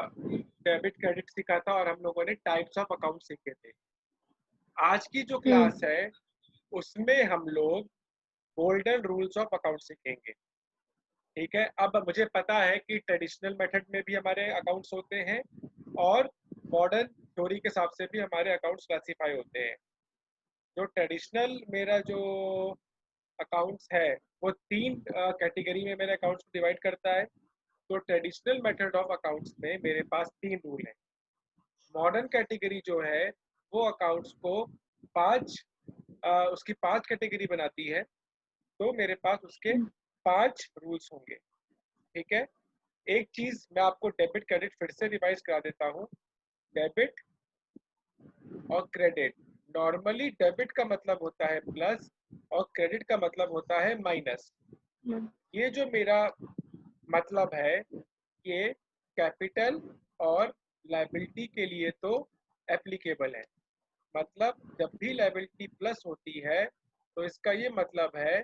Debit credit सीखा था और हम लोगों ने टाइप्स ऑफ अकाउंट सीखे थे। आज की जो हम्म। क्लास है उसमें हम लोग गोल्डन रूल्स ऑफ अकाउंट सीखेंगे। ठीक है, अब मुझे पता है कि ट्रेडिशनल मेथड में भी हमारे अकाउंट्स होते हैं और मॉडर्न थ्योरी के हिसाब से भी हमारे अकाउंट्स क्लासीफाई होते हैं। जो ट्रेडिशनल मेरा जो अकाउंट्स है वो तीन कैटेगरी में मेरे अकाउंट्स को डिवाइड करता है। तो ट्रेडिशनल मेथड ऑफ अकाउंट्स में मेरे पास तीन रूल हैं। मॉडर्न कैटेगरी जो है वो अकाउंट्स को उसकी पांच कैटेगरी बनाती है। तो मेरे पास उसके पांच रूल्स होंगे। ठीक है, एक चीज मैं आपको डेबिट क्रेडिट फिर से रिवाइज करा देता हूँ। डेबिट और क्रेडिट, नॉर्मली डेबिट का मतलब होता है प्लस और क्रेडिट का मतलब होता है माइनस। ये जो मेरा मतलब है ये कैपिटल और लायबिलिटी के लिए तो एप्लीकेबल है। मतलब जब भी लायबिलिटी प्लस होती है तो इसका ये मतलब है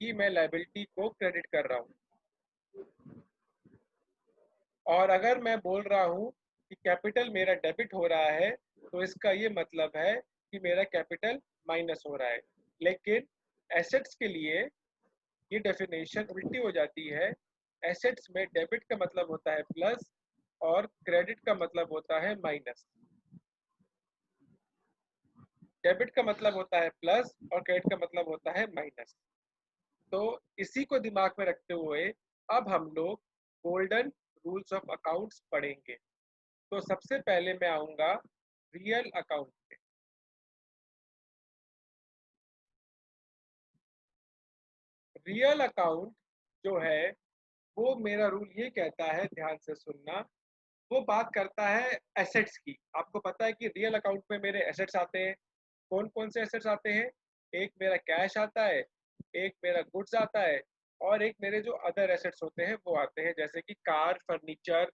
कि मैं लायबिलिटी को क्रेडिट कर रहा हूँ। और अगर मैं बोल रहा हूँ कि कैपिटल मेरा डेबिट हो रहा है तो इसका ये मतलब है कि मेरा कैपिटल माइनस हो रहा है। लेकिन एसेट्स के लिए ये डेफिनेशन उल्टी हो जाती है। एसेट्स में डेबिट का मतलब होता है प्लस और क्रेडिट का मतलब होता है माइनस। डेबिट का मतलब होता है प्लस और क्रेडिट का मतलब होता है माइनस। तो इसी को दिमाग में रखते हुए अब हम लोग गोल्डन रूल्स ऑफ अकाउंट्स पढ़ेंगे। तो सबसे पहले मैं आऊंगा रियल अकाउंट पे। रियल अकाउंट जो है वो मेरा रूल ये कहता है, ध्यान से सुनना, वो बात करता है एसेट्स की। आपको पता है कि रियल अकाउंट में मेरे एसेट्स आते हैं। कौन कौन से एसेट्स आते हैं? एक मेरा कैश आता है, एक मेरा गुड्स आता है और एक मेरे जो अदर एसेट्स होते हैं वो आते हैं, जैसे कि कार, फर्नीचर,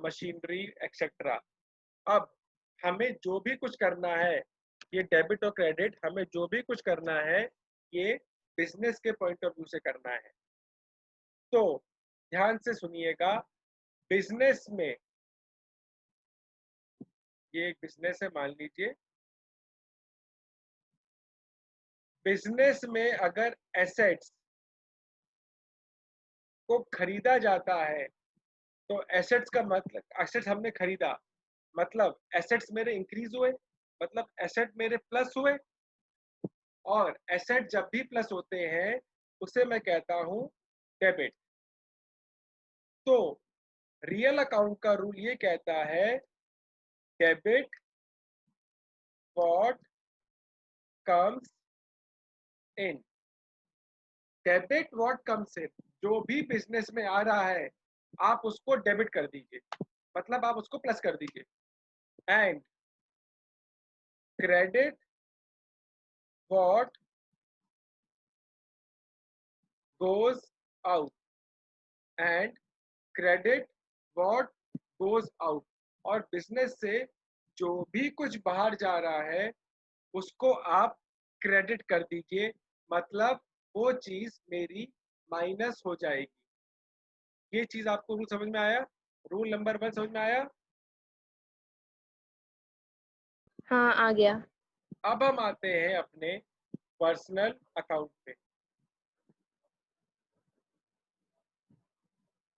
मशीनरी एक्सेट्रा। अब हमें जो भी कुछ करना है, ये डेबिट और क्रेडिट, हमें जो भी कुछ करना है ये बिजनेस के पॉइंट ऑफ व्यू से करना है। तो ध्यान से सुनिएगा, बिजनेस में, ये एक बिजनेस है मान लीजिए, बिजनेस में अगर एसेट्स को खरीदा जाता है तो एसेट्स का मतलब, एसेट्स हमने खरीदा मतलब एसेट्स मेरे इंक्रीज हुए, मतलब एसेट मेरे प्लस हुए। और एसेट जब भी प्लस होते हैं उसे मैं कहता हूं डेबिट। तो रियल अकाउंट का रूल ये कहता है debit what comes in. Debit what comes इन, जो भी बिजनेस में आ रहा है आप उसको डेबिट कर दीजिए, मतलब आप उसको प्लस कर दीजिए। And credit what goes out, and credit what goes out. और बिजनेस से जो भी कुछ बाहर जा रहा है उसको आप क्रेडिट कर दीजिए, मतलब वो चीज मेरी माइनस हो जाएगी। ये चीज आपको रूल समझ में आया? रूल नंबर 1 समझ में आया? हाँ, आ गया। अब हम आते हैं अपने पर्सनल अकाउंट पे।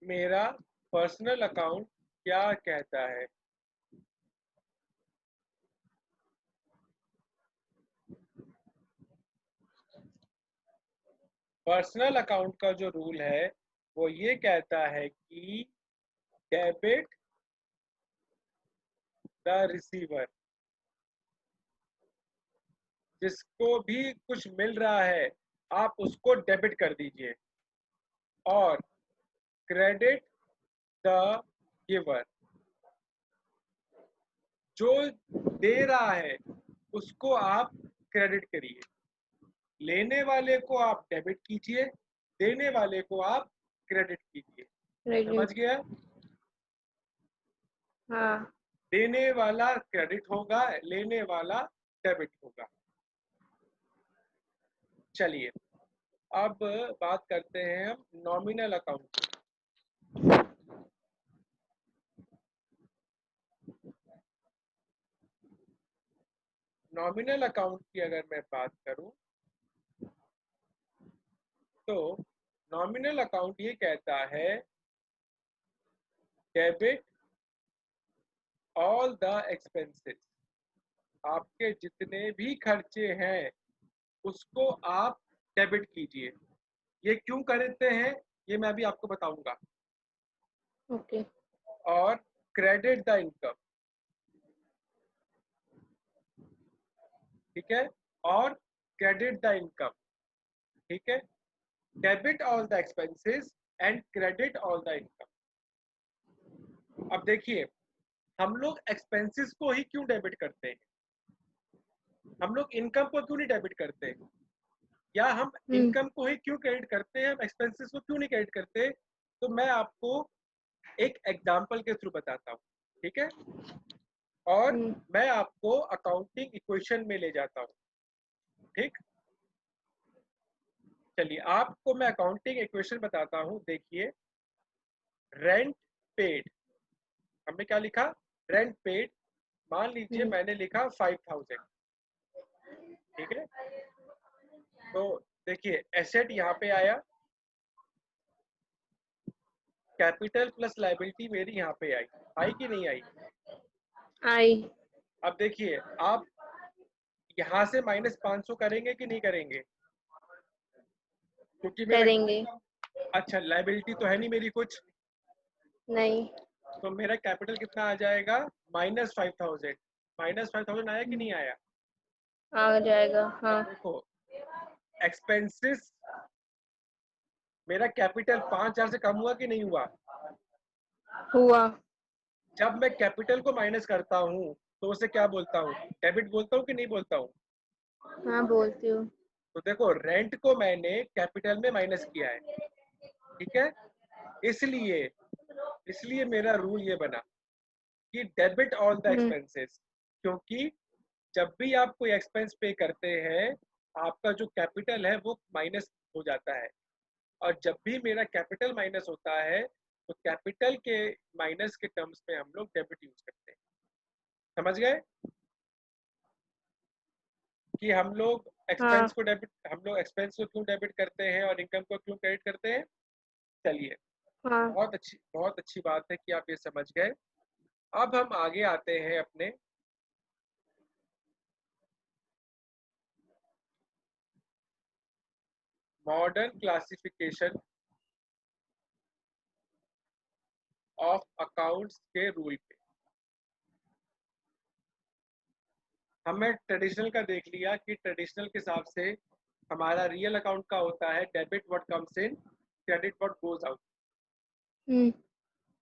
मेरा पर्सनल अकाउंट क्या कहता है? पर्सनल अकाउंट का जो रूल है वो ये कहता है कि डेबिट द रिसीवर, जिसको भी कुछ मिल रहा है आप उसको डेबिट कर दीजिए, और क्रेडिट द गिवर, जो दे रहा है उसको आप क्रेडिट करिए। लेने वाले को आप डेबिट कीजिए, देने वाले को आप क्रेडिट कीजिए। क्रेडिट। समझ गया? हाँ। देने वाला क्रेडिट होगा, लेने वाला डेबिट होगा। चलिए अब बात करते हैं हम नॉमिनल अकाउंट। नॉमिनल अकाउंट की अगर मैं बात करूं तो नॉमिनल अकाउंट ये कहता है डेबिट ऑल द एक्सपेंसेस, आपके जितने भी खर्चे हैं उसको आप डेबिट कीजिए। ये क्यों करते हैं ये मैं अभी आपको बताऊंगा। ओके। और क्रेडिट द इनकम, ठीक है, और क्रेडिट द इनकम, ठीक है, debit all the expenses and credit all the income. अब देखिए, हम लोग एक्सपेंसेस को ही क्यों डेबिट करते हैं, हम लोग इनकम को क्यों नहीं डेबिट करते, या हम हम्म। इनकम को ही क्यों क्रेडिट करते हैं, हम एक्सपेंसेस को क्यों नहीं क्रेडिट करते। तो मैं आपको एक एग्जांपल के थ्रू बताता हूँ, ठीक है, और हम्म। मैं आपको अकाउंटिंग इक्वेशन में ले जाता हूँ। ठीक, चलिए आपको मैं अकाउंटिंग इक्वेशन बताता हूँ। देखिए, रेंट पेड, हमने क्या लिखा, रेंट पेड। मान लीजिए हम्म। मैंने लिखा 5000, ठीक है। तो देखिए एसेट यहाँ पे आया, कैपिटल प्लस लाइबिलिटी मेरी यहाँ पे आई, आई कि नहीं आई। आई। अब देखिए आप यहाँ से -500 करेंगे कि नहीं करेंगे, क्योंकि मेरा, करेंगे। अच्छा लाइबिलिटी तो है नहीं मेरी कुछ, नहीं। तो मेरा कैपिटल कितना आ जाएगा, -5000। -5000 आया कि हम्म, नहीं आया। आ जाएगा अब हाँ। देखो, एक्सपेंसेस, मेरा कैपिटल 5000 से कम हुआ कि नहीं हुआ। हुआ। जब मैं कैपिटल को माइनस करता हूँ तो उसे क्या बोलता हूँ, डेबिट बोलता हूँ कि नहीं बोलता हूँ। हाँ बोलती हूँ। तो देखो रेंट को मैंने कैपिटल में माइनस किया है, ठीक है, इसलिए इसलिए मेरा रूल ये बना कि debit all the hmm. Expenses, क्योंकि जब भी आप कोई एक्सपेंस पे करते हैं आपका जो कैपिटल है वो माइनस हो जाता है, और जब भी मेरा कैपिटल माइनस होता है तो कैपिटल के माइनस के टर्म्स में हम लोग डेबिट यूज करते हैं। समझ गए कि हाँ। हम लोग एक्सपेंस को क्यों डेबिट करते हैं और इनकम को क्यों क्रेडिट करते हैं। चलिए, हाँ। बहुत अच्छी बात है कि आप ये समझ गए। अब हम आगे आते हैं अपने मॉडर्न क्लासिफिकेशन ऑफ अकाउंट्स के रूल पे। हमने ट्रेडिशनल का देख लिया कि ट्रेडिशनल के हिसाब से हमारा रियल अकाउंट का होता है debit what comes in, credit what goes out. Hmm.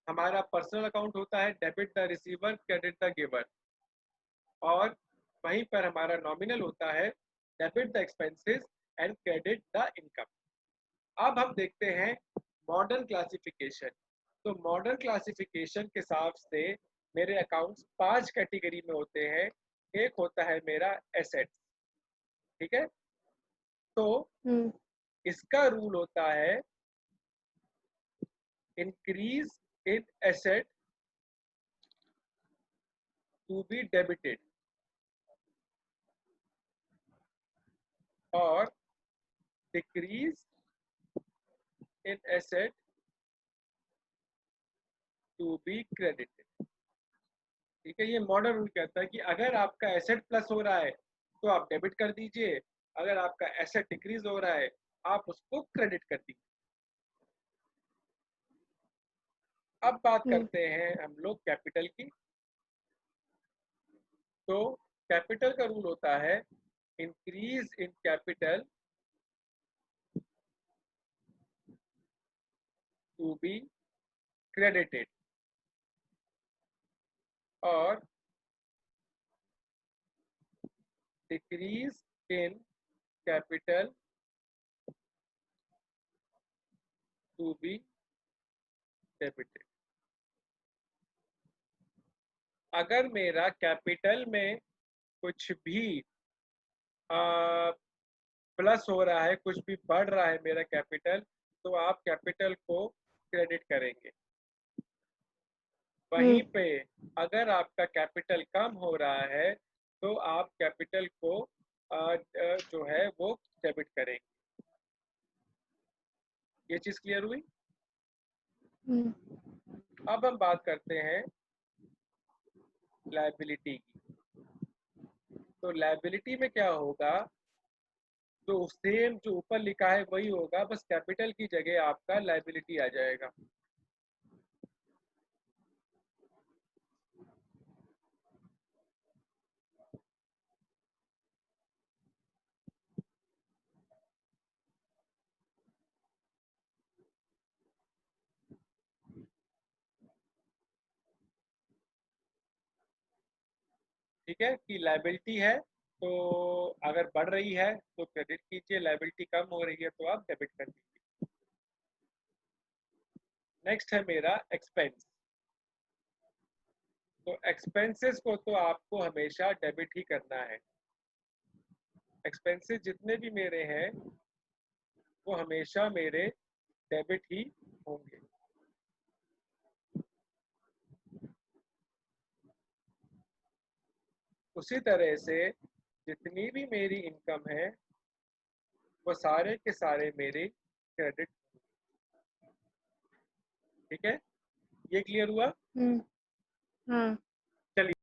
हमारा पर्सनल अकाउंट होता है debit the receiver credit the giver, और वहीं पर हमारा नॉमिनल होता है debit the expenses and credit the income. अब हम देखते हैं मॉडर्न क्लासिफिकेशन। तो मॉडर्न क्लासिफिकेशन के हिसाब से मेरे अकाउंट्स 5 कैटेगरी में होते हैं। एक होता है मेरा एसेट्स, ठीक है, तो हम्म। इसका रूल होता है increase in asset to be debited और decrease in asset to be credited. ठीक है, ये मॉडर्न रूल कहता है कि अगर आपका एसेट प्लस हो रहा है तो आप डेबिट कर दीजिए, अगर आपका एसेट डिक्रीज हो रहा है आप उसको क्रेडिट कर दीजिए। अब बात हम्म। करते हैं हम लोग कैपिटल की। तो कैपिटल का रूल होता है increase in capital to be credited और decrease in capital to be debited. अगर मेरा कैपिटल में कुछ भी प्लस हो रहा है, कुछ भी बढ़ रहा है मेरा कैपिटल, तो आप कैपिटल को क्रेडिट करेंगे। वहीं हम्म। पे अगर आपका कैपिटल कम हो रहा है तो आप कैपिटल को जो है वो डेबिट करेंगे। ये चीज क्लियर हुई? अब हम बात करते हैं लायबिलिटी की। तो लायबिलिटी में क्या होगा, जो सेम जो ऊपर लिखा है वही होगा, बस कैपिटल की जगह आपका लायबिलिटी आ जाएगा। ठीक है कि लायबिलिटी है तो अगर बढ़ रही है तो क्रेडिट कीजिए, लायबिलिटी कम हो रही है तो आप डेबिट कर दीजिए। नेक्स्ट है मेरा एक्सपेंस। तो एक्सपेंसेस को तो आपको हमेशा डेबिट ही करना है। एक्सपेंसेस जितने भी मेरे हैं वो हमेशा मेरे डेबिट ही होंगे। उसी तरह से जितनी भी मेरी इनकम है वो सारे के सारे मेरे क्रेडिट। ठीक है, ये क्लियर हुआ? हाँ। चलिए।